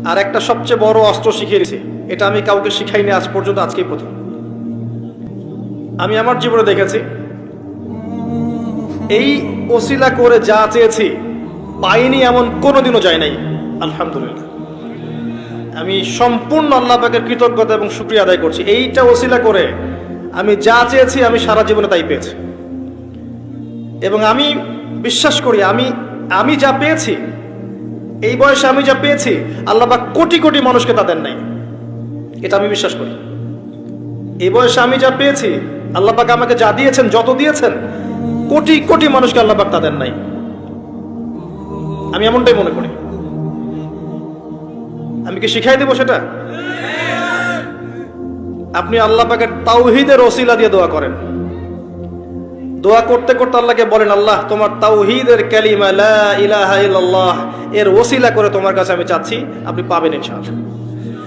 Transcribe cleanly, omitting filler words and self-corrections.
আর একটা সবচেয়ে বড় অস্ত্র শিখিয়েছে, এটা আমি কাউকে শিখাইনি আজ পর্যন্ত, আজকেই প্রথম। আমি আমার জীবনে দেখেছি এই ওসিলা করে যা চেয়েছি পাইনি এমন কোনোদিনও যায় নাই। আলহামদুলিল্লাহ, আমি সম্পূর্ণ আল্লাহ পাকের কৃতজ্ঞতা এবং শুকরিয়া আদায় করছি। এইটা ওসিলা করে আমি যা চেয়েছি আমি সারা জীবনে তাই পেয়েছি। এবং আমি বিশ্বাস করি আমি যা পেয়েছি, এই বয়সে আমি যা পেয়েছি, আল্লাহ পাক কোটি কোটি মানুষকে তা দেন নাই, এটা আমি বিশ্বাস করি। এই বয়সে আমি যা পেয়েছি, আল্লাহ পাক আমাকে যা দিয়েছেন, যত দিয়েছেন, কোটি কোটি মানুষকে আল্লাহ পাক তা দেন নাই। আমি এমনটাই মনে করি। আমি কি শিখাই দেব সেটা? আপনি আল্লাহ পাকের তাওহীদের ওসিলা দিয়ে দোয়া করেন। দোয়া করতে করতে আল্লাহকে বলেন, আল্লাহ তোমার তাওহীদের কালিমা লা ইলাহা ইল্লাল্লাহ এর ওসিলা করে তোমার কাছে আমি চাচ্ছি, আপনি পাবেন ইনশাআল্লাহ।